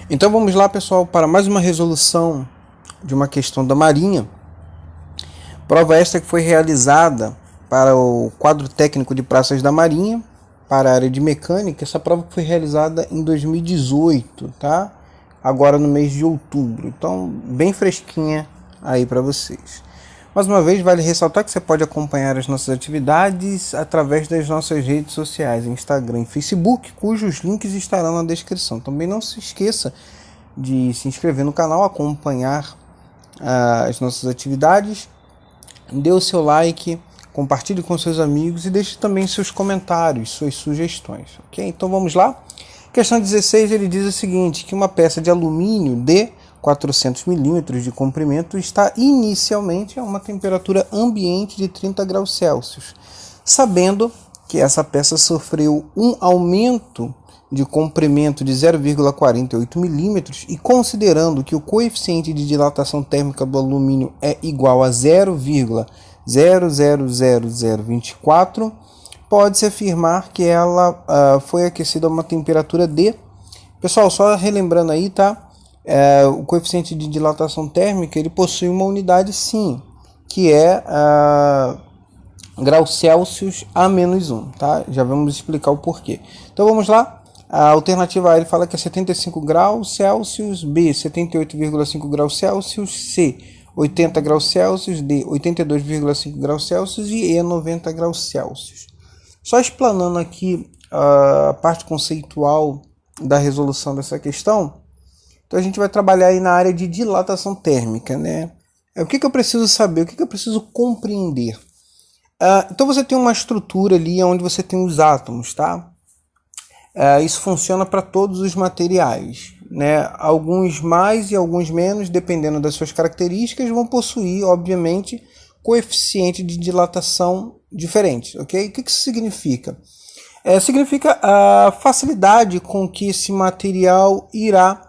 Então vamos lá, pessoal, para mais uma resolução de uma questão da Marinha. Prova esta que foi realizada para o quadro técnico de praças da Marinha, para a área de mecânica. Essa prova foi realizada em 2018, tá? Agora no mês de outubro. Então, bem fresquinha aí para vocês. Mais uma vez, vale ressaltar que você pode acompanhar as nossas atividades através das nossas redes sociais, Instagram e Facebook, cujos links estarão na descrição. Também não se esqueça de se inscrever no canal, acompanhar as nossas atividades, dê o seu like, compartilhe com seus amigos e deixe também seus comentários, suas sugestões, ok? Então vamos lá. Questão 16, ele diz o seguinte, que uma peça de alumínio de 400 milímetros de comprimento está inicialmente a uma temperatura ambiente de 30 graus Celsius, sabendo que essa peça sofreu um aumento de comprimento de 0,48 milímetros e considerando que o coeficiente de dilatação térmica do alumínio é igual a 0,000024, pode-se afirmar que ela foi aquecida a uma temperatura de... Pessoal, só relembrando aí, tá? O coeficiente de dilatação térmica ele possui uma unidade sim, que é graus Celsius a menos 1, tá? Já vamos explicar o porquê. Então vamos lá. A alternativa A ele fala que é 75 graus Celsius, B 78,5 graus Celsius, C 80 graus Celsius, D 82,5 graus Celsius e E 90 graus Celsius. Só explanando aqui a parte conceitual da resolução dessa questão. Então a gente vai trabalhar aí na área de dilatação térmica, né? O que eu preciso saber? O que eu preciso compreender? Então você tem uma estrutura ali onde você tem os átomos, tá? Isso funciona para todos os materiais, né? Alguns mais e alguns menos, dependendo das suas características, vão possuir, obviamente, coeficiente de dilatação diferentes, ok? O que isso significa? Significa a facilidade com que esse material irá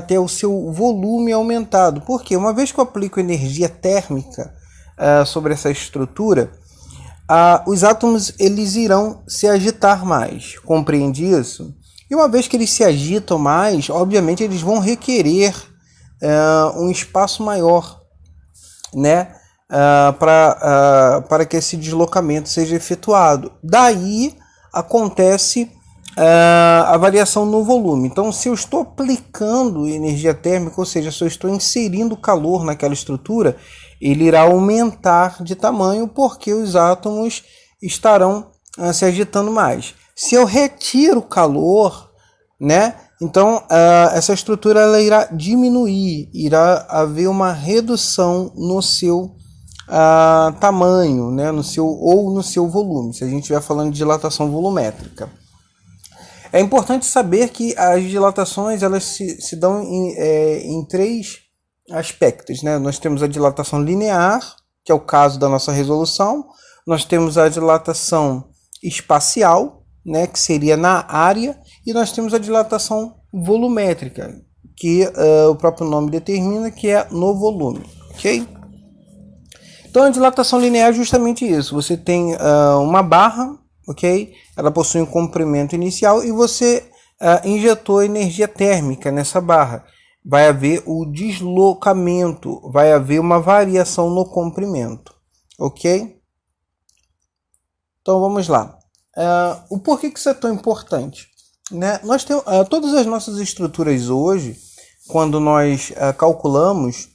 ter o seu volume aumentado. Porque uma vez que eu aplico energia térmica sobre essa estrutura, os átomos eles irão se agitar mais. Compreende isso? E uma vez que eles se agitam mais, obviamente eles vão requerer um espaço maior, né? Para que esse deslocamento seja efetuado. Daí acontece a variação no volume. Então, se eu estou aplicando energia térmica, ou seja, se eu estou inserindo calor naquela estrutura, ele irá aumentar de tamanho porque os átomos estarão se agitando mais. Se eu retiro calor, né, então essa estrutura ela irá diminuir, irá haver uma redução no seu tamanho, né, no seu volume, se a gente estiver falando de dilatação volumétrica. É importante saber que as dilatações elas se dão em três aspectos, né? Nós temos a dilatação linear, que é o caso da nossa resolução. Nós temos a dilatação espacial, né? Que seria na área. E nós temos a dilatação volumétrica, que o próprio nome determina, que é no volume. Ok? Então a dilatação linear é justamente isso. Você tem uma barra, ok? Ela possui um comprimento inicial e você injetou energia térmica nessa barra. Vai haver o deslocamento, vai haver uma variação no comprimento, ok? Então vamos lá. O porquê que isso é tão importante? Né? Nós temos todas as nossas estruturas hoje, quando nós calculamos,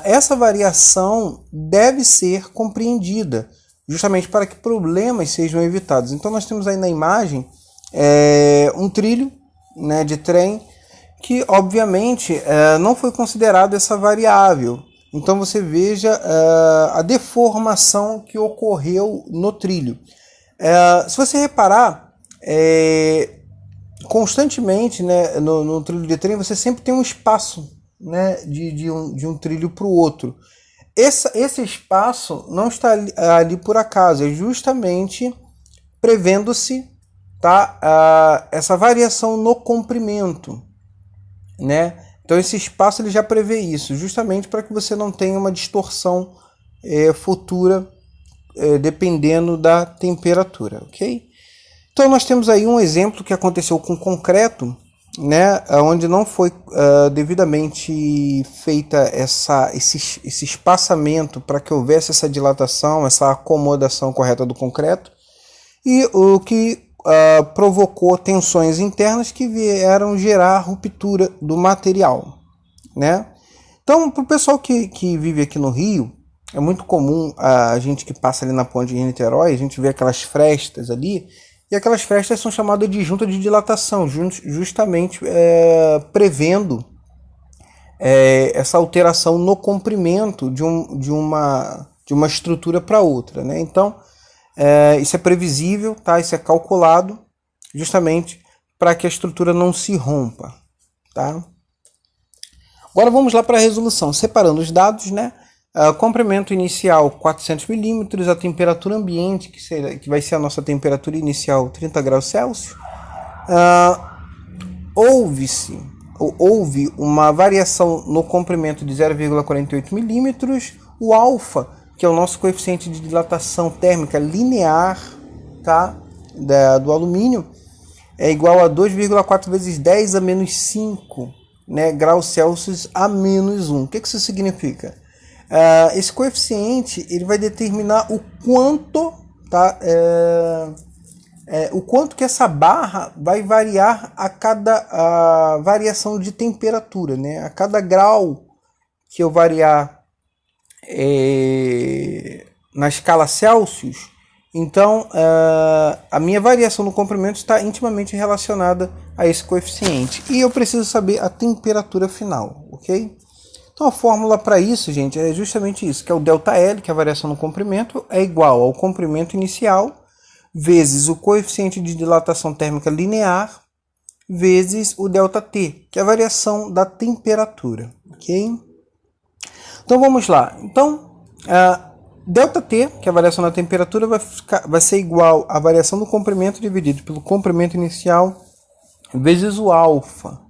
essa variação deve ser compreendida, justamente para que problemas sejam evitados. Então nós temos aí na imagem um trilho, né, de trem, que obviamente não foi considerado essa variável. Então você veja a deformação que ocorreu no trilho. Se você reparar, constantemente, né, no trilho de trem você sempre tem um espaço, né, de um trilho para o outro. Esse espaço não está ali por acaso, é justamente prevendo-se, tá, essa variação no comprimento, né? Então esse espaço ele já prevê isso, justamente para que você não tenha uma distorção futura dependendo da temperatura, ok? Então nós temos aí um exemplo que aconteceu com concreto, né, onde não foi devidamente feita esse espaçamento para que houvesse essa dilatação, essa acomodação correta do concreto, e o que provocou tensões internas que vieram gerar ruptura do material, né? Então, para o pessoal que vive aqui no Rio, é muito comum a gente que passa ali na ponte de Niterói, a gente vê aquelas frestas ali, e aquelas frestas são chamadas de junta de dilatação, justamente prevendo essa alteração no comprimento de uma estrutura para outra, né? Então, isso é previsível, tá? Isso é calculado justamente para que a estrutura não se rompa, tá? Agora vamos lá para a resolução, separando os dados, né? Comprimento inicial 400 milímetros, a temperatura ambiente, que vai ser a nossa temperatura inicial 30 graus Celsius. Houve uma variação no comprimento de 0,48 milímetros, o alfa, que é o nosso coeficiente de dilatação térmica linear, tá? Do alumínio, é igual a 2,4 vezes 10 a menos 5, né, graus Celsius a menos 1. O que isso significa? Esse coeficiente ele vai determinar o quanto, tá, o quanto que essa barra vai variar a cada variação de temperatura, né? A cada grau que eu variar na escala Celsius, então a minha variação no comprimento está intimamente relacionada a esse coeficiente. E eu preciso saber a temperatura final, ok? Então a fórmula para isso, gente, é justamente isso, que é o ΔL, que é a variação no comprimento, é igual ao comprimento inicial vezes o coeficiente de dilatação térmica linear vezes o ΔT, que é a variação da temperatura, ok? Então vamos lá. Então, ΔT, que é a variação da temperatura, vai ser igual à variação do comprimento dividido pelo comprimento inicial vezes o alfa.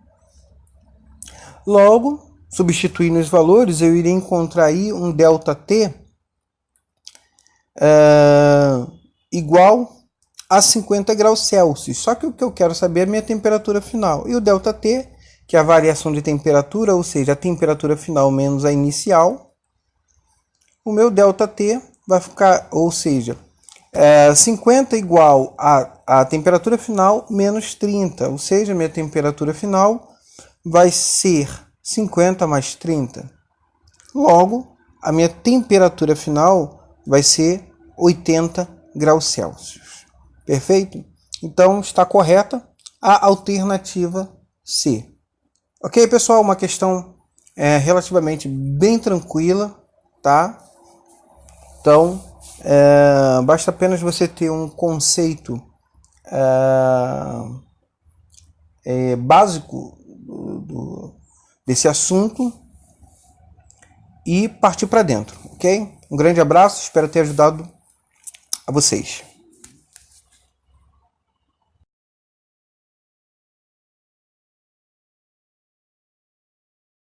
Logo, substituindo os valores, eu irei encontrar aí um ΔT igual a 50 graus Celsius. Só que o que eu quero saber é a minha temperatura final. E o ΔT, que é a variação de temperatura, ou seja, a temperatura final menos a inicial, o meu ΔT vai ficar, ou seja, 50 igual a temperatura final menos 30, ou seja, minha temperatura final vai ser 50 mais 30. Logo, a minha temperatura final vai ser 80 graus Celsius. Perfeito? Então, está correta a alternativa C. Ok, pessoal? Uma questão relativamente bem tranquila, tá? Então, basta apenas você ter um conceito básico desse assunto e partir para dentro, ok? Um grande abraço, espero ter ajudado a vocês.